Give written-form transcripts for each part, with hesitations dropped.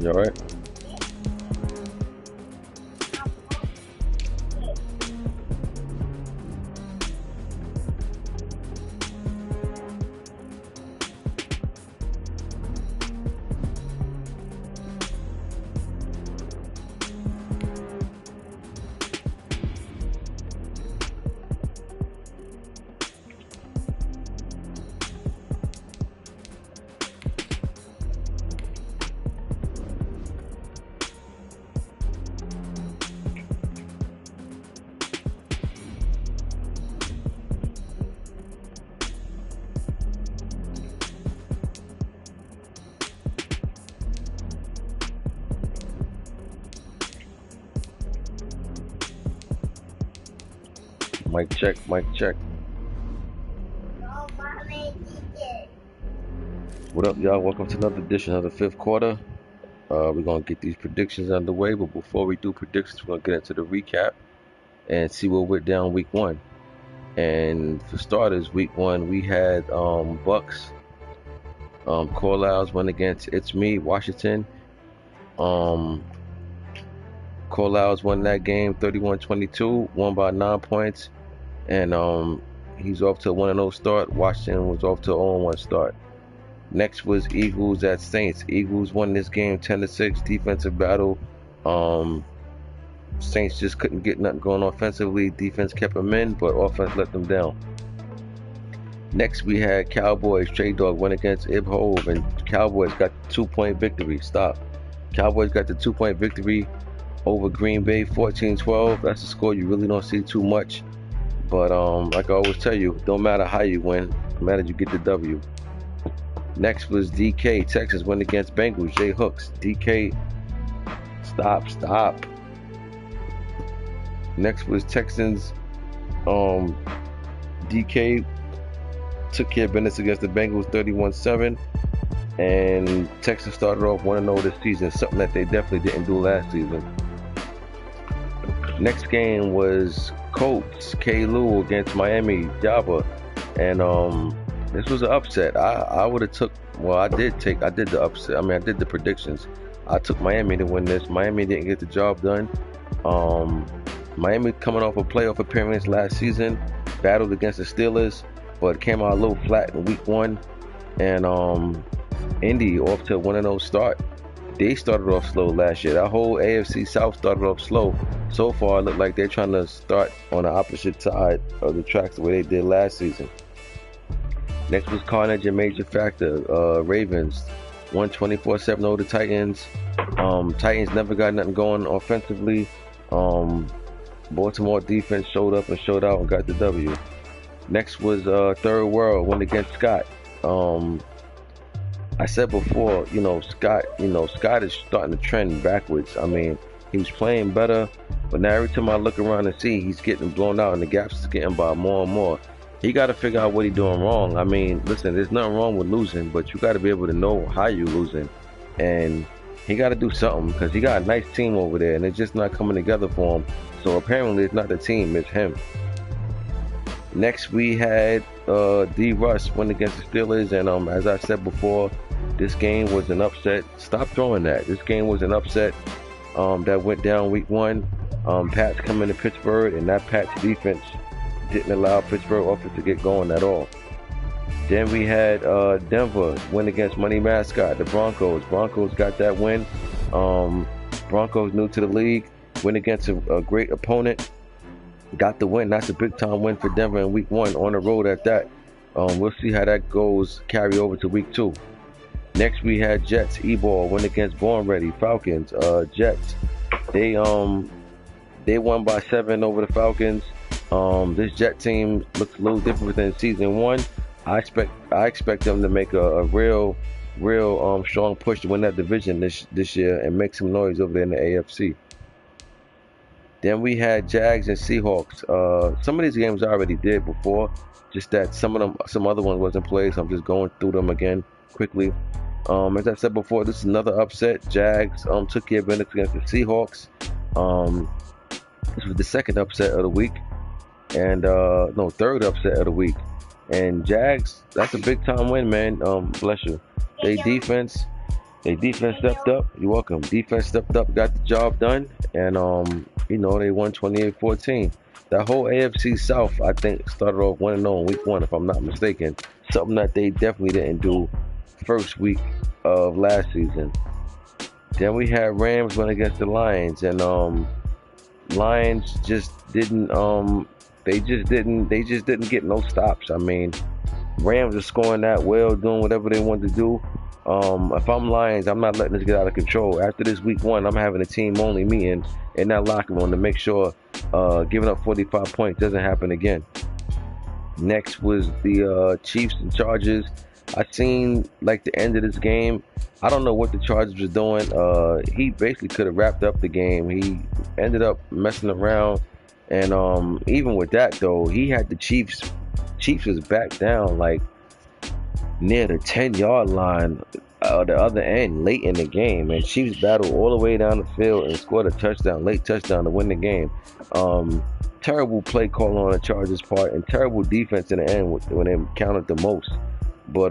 You all right? Mic check, mic check. What up, y'all? Welcome to another edition of the fifth quarter. We're going to get these predictions underway, but before we do predictions, we're going to get into the recap and see what went down week one. And for starters, week one, we had Bucks. Carlisle went against Washington. Carlisle won that game 31-22, won by 9 points. And he's off to a 1-0 start. Washington was off to a 0-1 start. Next was Eagles at Saints. Eagles won this game 10-6, defensive battle. Saints just couldn't get nothing going offensively. Defense kept them in, but offense let them down. Next we had Cowboys. Trey Dog went against Ib Hove, and Cowboys got the 2-point victory. Cowboys got the 2-point victory over Green Bay, 14-12. That's a score you really don't see too much. But like I always tell you, don't matter how you win, no matter you get the W. Next was DK. Texans went against Bengals. JAGUARS. DK, stop. Next was Texans. DK took care of business against the Bengals 31-7. And Texans started off 1-0 this season, something that they definitely didn't do last season. Next game was Colts, K-Lou against Miami, Java. And this was an upset. I would have took, well, I did the upset. I mean, I did the predictions. I took Miami to win this. Miami didn't get the job done. Miami coming off a playoff appearance last season, battled against the Steelers, but came out a little flat in week one. And Indy off to a 1-0 start. They started off slow last year. That whole AFC South started off slow. So far, it looked like they're trying to start on the opposite side of the tracks the way they did last season. Next was Carnage and Major Factor. Ravens won 24-7 over the Titans. Titans never got nothing going offensively. Baltimore defense showed up and showed out and got the W. Next was Third World, went against Scott. I said before, Scott is starting to trend backwards. I mean, he was playing better, but now every time I look around and see, he's getting blown out and the gaps is getting by more and more. He got to figure out what he's doing wrong. I mean, listen, there's nothing wrong with losing, but you got to be able to know how you're losing. And he got to do something because he got a nice team over there and it's just not coming together for him. So apparently it's not the team, it's him. Next we had D. Russ went against the Steelers, and as I said before, this game was an upset. Stop throwing that. This game was an upset that went down week one. Pats coming to Pittsburgh, and that Pats defense didn't allow Pittsburgh offense to get going at all. Then we had Denver win against Money Mascot, the Broncos. Broncos got that win. Broncos new to the league, win against a great opponent. Got the win. That's a big time win for Denver in week one on the road at that. We'll see how that goes, carry over to week two. Next we had Jets, E-Ball win against Born Ready, Falcons. Jets, they won by 7 over the Falcons. This Jet team looks a little different than season one. I expect them to make a real strong push to win that division this year and make some noise over there in the AFC. Then we had Jags and Seahawks. Some of these games I already did before, just that some other ones wasn't played, so I'm just going through them again quickly. As I said before, this is another upset. Jags took care of business against the Seahawks. This was the second upset of the week, and third upset of the week. And Jags, that's a big time win, man. Bless you. They defense They defense stepped up. You're welcome. Defense stepped up, got the job done, and you know, they won 28-14. That whole AFC South, I think, started off 1-0 in week 1, if I'm not mistaken. Something that they definitely didn't do first week of last season. Then we had Rams went against the Lions, and Lions just didn't they just didn't get no stops. I mean, Rams are scoring that well, doing whatever they want to do. If I'm Lions, I'm not letting this get out of control. After this week 1, I'm having a team-only meeting in that locker room to make sure giving up 45 points doesn't happen again. Next was the Chiefs and Chargers. I seen like the end of this game. I don't know what the Chargers was doing. He basically could have wrapped up the game. He ended up messing around, and even with that though, he had the Chiefs was back down like near the 10-yard line, the other end, late in the game, and Chiefs battled all the way down the field and scored a touchdown, late touchdown to win the game. Terrible play call on the Chargers' part, and terrible defense in the end when they counted the most. But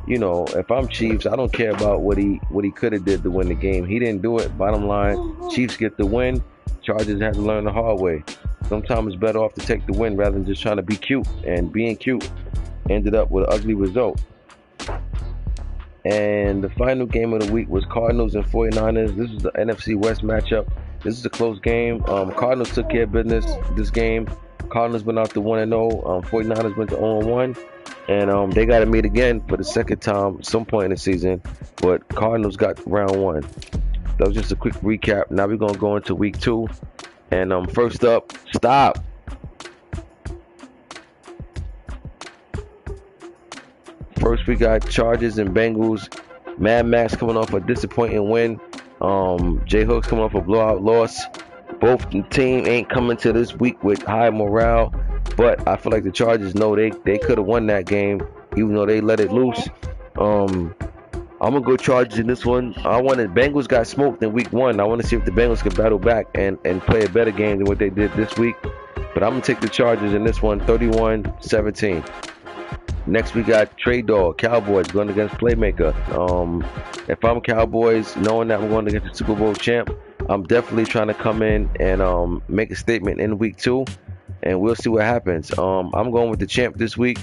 you know, if I'm Chiefs, I don't care about what he could have did to win the game. He didn't do it. Bottom line, Chiefs get the win. Chargers had to learn the hard way. Sometimes it's better off to take the win rather than just trying to be cute, and being cute ended up with an ugly result. And the final game of the week was Cardinals and 49ers. This is the NFC West matchup. This is a close game. Cardinals took care of business this game. Cardinals went out to 1-0. 49ers went to 0-1. And they got to meet again for the second time some point in the season. But Cardinals got round 1. That was just a quick recap. Now we're going to go into week 2. And first up, stop. First, we got Chargers and Bengals. Mad Max coming off a disappointing win. J-Hooks coming off a blowout loss. Both the team ain't coming to this week with high morale, but I feel like the Chargers know they could have won that game, even though they let it loose. I'm gonna go Chargers in this one. Bengals got smoked in week 1. I want to see if the Bengals can battle back and play a better game than what they did this week. But I'm gonna take the Chargers in this one, 31-17. Next, we got Trade Dog, Cowboys going against Playmaker. If I'm Cowboys, knowing that I'm going against the Super Bowl champ, I'm definitely trying to come in and make a statement in week 2, and we'll see what happens. I'm going with the champ this week.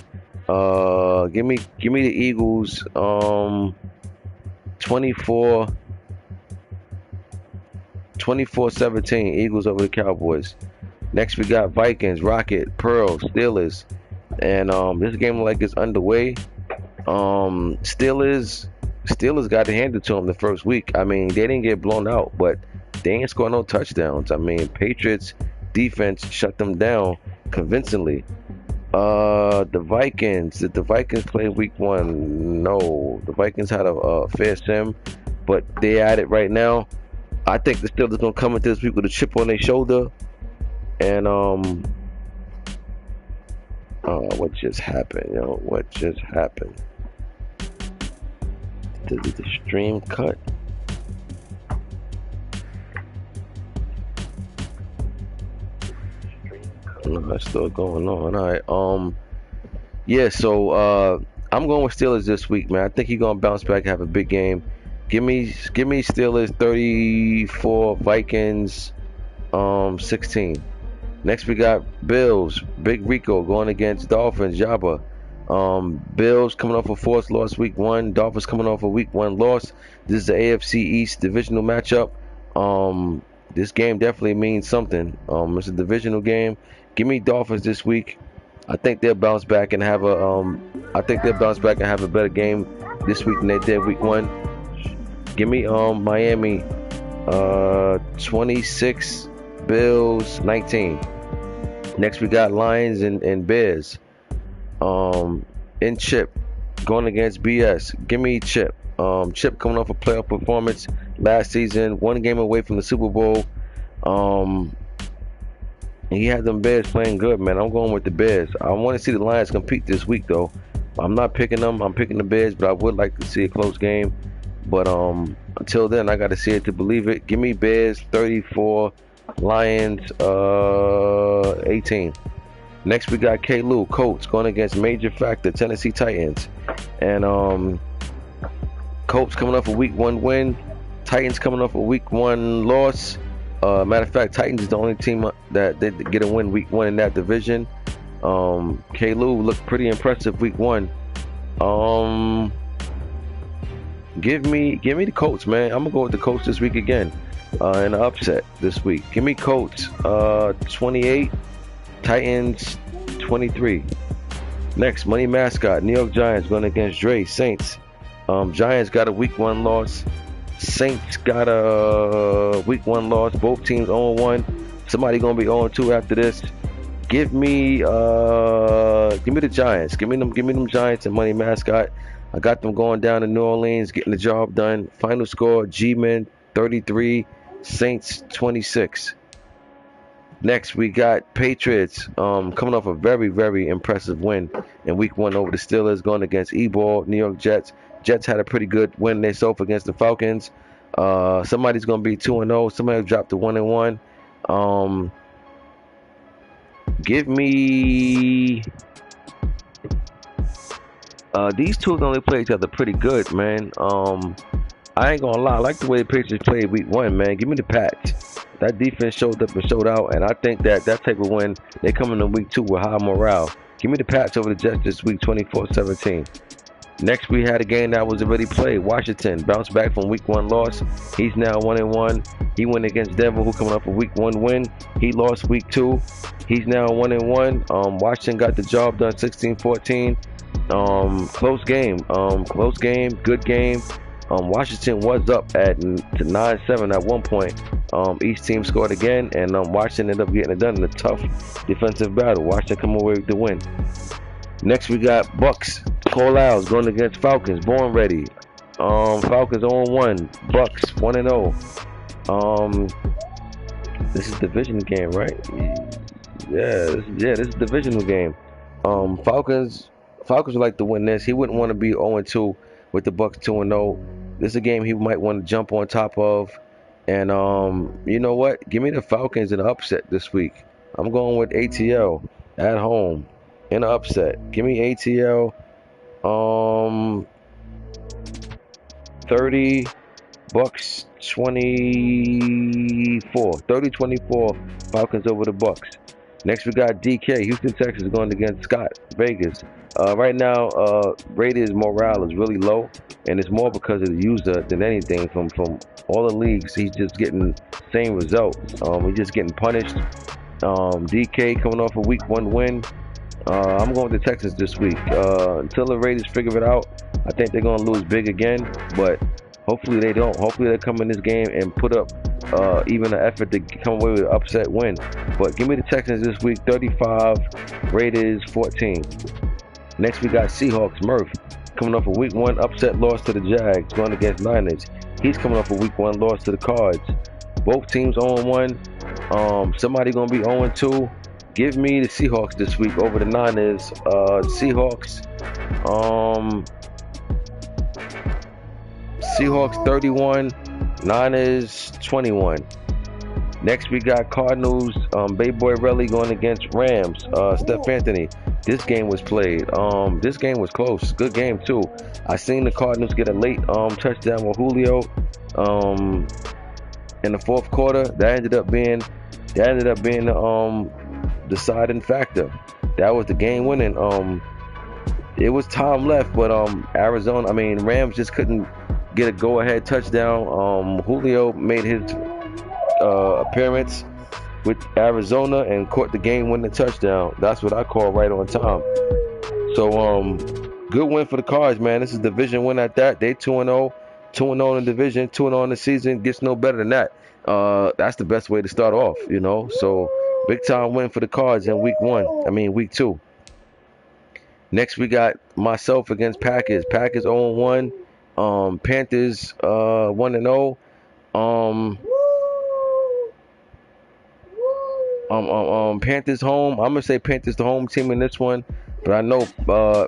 Give me the Eagles. 24-17, Eagles over the Cowboys. Next, we got Vikings, Rocket, Pearl, Steelers. And this game like it's underway. Steelers got to hand it to them the first week. I mean, they didn't get blown out, but they ain't scored no touchdowns. I mean, Patriots defense shut them down convincingly. The Vikings. Did the Vikings play week 1? No. The Vikings had a fair sim, but they at it right now. I think the Steelers gonna come into this week with a chip on their shoulder. And what just happened, yo? What just happened? Did the stream cut? No, that's still going on. All right. Yeah. So I'm going with Steelers this week, man. I think he's gonna bounce back and have a big game. Give me Steelers 34, Vikings 16. Next, we got Bills, Big Rico going against Dolphins, Jabba. Bills coming off a forced loss week 1. Dolphins coming off a week 1 loss. This is the AFC East divisional matchup. This game definitely means something. It's a divisional game. Give me Dolphins this week. I think they'll bounce back and have a better game this week than they did week 1. Give me Miami 26. Bills 19. Next, we got Lions and Bears. In Chip going against BS. Give me Chip. Chip coming off a playoff performance last season, 1 game away from the Super Bowl. He had them Bears playing good, man. I'm going with the Bears. I want to see the Lions compete this week, though. I'm not picking them. I'm picking the Bears, but I would like to see a close game. But until then, I got to see it to believe it. Give me Bears 34. Lions 18. Next, we got K-Lou, Colts going against Major Factor, Tennessee Titans. And Colts coming off a week 1 win. Titans coming off a week 1 loss. Matter of fact, Titans is the only team that did get a win week 1 in that division. K-Lou looked pretty impressive week 1. Give me the Colts, man. I'm gonna go with the Colts this week again. In an upset this week. Give me Colts 28, Titans 23. Next, money mascot, New York Giants going against Dre, Saints. Giants got a week 1 loss. Saints got a week 1 loss. Both teams 0-1. Somebody gonna be 0-2 after this. Give me the Giants. Give me them Giants and money mascot. I got them going down to New Orleans, getting the job done. Final score: G-Men 33, Saints 26. Next, we got Patriots coming off a very, very impressive win in week 1 over the Steelers, going against E-Ball, New York Jets. Jets had a pretty good win themselves against the Falcons. Somebody's going to be 2-0. Somebody dropped to 1-1. Give me... these two only play each other pretty good, man. I ain't gonna lie, I like the way the Patriots played week 1, man. Give me the Pats. That defense showed up and showed out, and I think that type of win, they come into week 2 with high morale. Give me the Pats over the Jets this week, 24-17. Next, we had a game that was already played. Washington bounced back from week 1 loss. He's now 1-1. He went against Denver, who coming up a week 1 win. He lost week 2. He's now 1-1. Washington got the job done, 16-14. Close game, good game. Washington was up to 9-7 at one point. Each team scored again, and Washington ended up getting it done in a tough defensive battle. Washington come away with the win. Next, we got Bucks, COWBOYS going against Falcons, born ready. Falcons 0-1, Bucks 1-0. This is division game, right? This is divisional game. Falcons would like to win this. He wouldn't want to be 0-2 with the Bucks 2-0. This is a game he might want to jump on top of. And you know what? Give me the Falcons in an upset this week. I'm going with ATL at home in an upset. Give me ATL 30, Bucks 24. 30-24, Falcons over the Bucks. Next, we got DK, Houston, Texas, going against Scott, Vegas. Right now, Raiders' morale is really low, and it's more because of the user than anything. From all the leagues, he's just getting same results. He's just getting punished. DK coming off a week 1 win. I'm going with the Texans this week. Until the Raiders figure it out, I think they're going to lose big again, but hopefully they don't. Hopefully they come in this game and put up even an effort to come away with an upset win. But give me the Texans this week, 35, Raiders 14. Next, we got Seahawks, Murph, coming off a week 1 upset loss to the Jags, going against Niners. He's coming off a week 1 loss to the Cards. Both teams 0-1. Somebody going to be 0-2. Give me the Seahawks this week over the Niners. Seahawks 31, Niners 21. Next, we got Cardinals, Bay Boy Relly going against Rams, Steph Anthony. This game was played. This game was close. Good game, too. I seen the Cardinals get a late touchdown with Julio in the 4th quarter. That ended up being the deciding factor. That was the game winning. It was time left, but Rams just couldn't get a go-ahead touchdown. Julio made his appearance with Arizona and caught the game-winning touchdown. That's what I call right on time. So, good win for the Cards, man. This is division win at that. They 2-0, 2-0 in the division, 2-0 in the season. Gets no better than that. That's the best way to start off, you know. So, big time win for the Cards in week 2. Next, we got myself against Packers. Packers 0-1. Panthers 1-0. Panthers home. I'm gonna say Panthers the home team in this one, but I know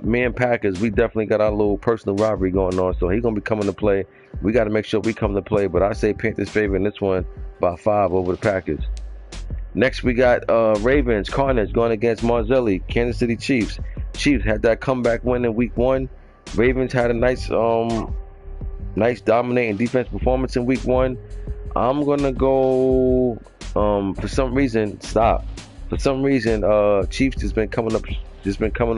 me and Packers, we definitely got our little personal rivalry going on, so he's gonna be coming to play. We got to make sure we come to play, but I say Panthers favor in this one by 5 over the Packers. Next, we got Ravens, Carnage going against Marzelli, Kansas City Chiefs. Chiefs had that comeback win in week 1. Ravens had a nice Nice dominating defense performance in week 1. I'm gonna go. For some reason, Chiefs has been coming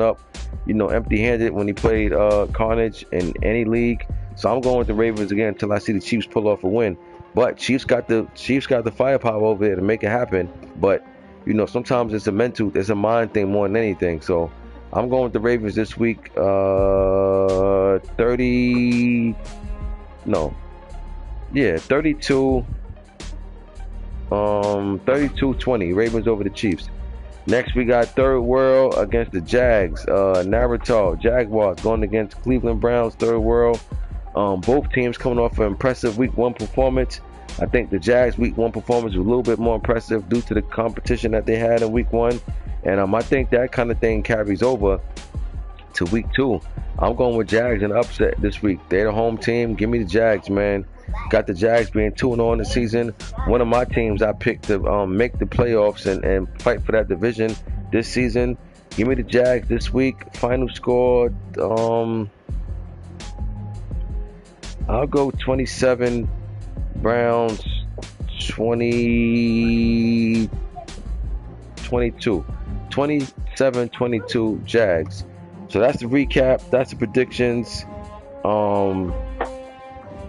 up, empty-handed when he played Carnage in any league. So I'm going with the Ravens again until I see the Chiefs pull off a win. But Chiefs got the firepower over there to make it happen. But sometimes it's a mind thing more than anything. So I'm going with the Ravens this week. 32. 32-20. Ravens over the Chiefs. Next, we got Third World against the Jags. Naruto, Jaguars going against Cleveland Browns. Third World. Both teams coming off an impressive week 1 performance. I think the Jags week 1 performance was a little bit more impressive due to the competition that they had in week 1. And I think that kind of thing carries over to week 2. I'm going with Jags in upset this week. They're the home team. Give me the Jags, man. Got the Jags being 2-0 in the season. One of my teams I picked to make the playoffs and fight for that division this season. Give me the Jags this week. Final score, I'll go 27 Browns, 22. 27-22 Jags. So that's the recap. That's the predictions.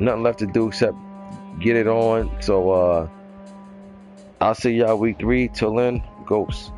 Nothing left to do except get it on. So I'll see y'all week 3. Till then, ghosts.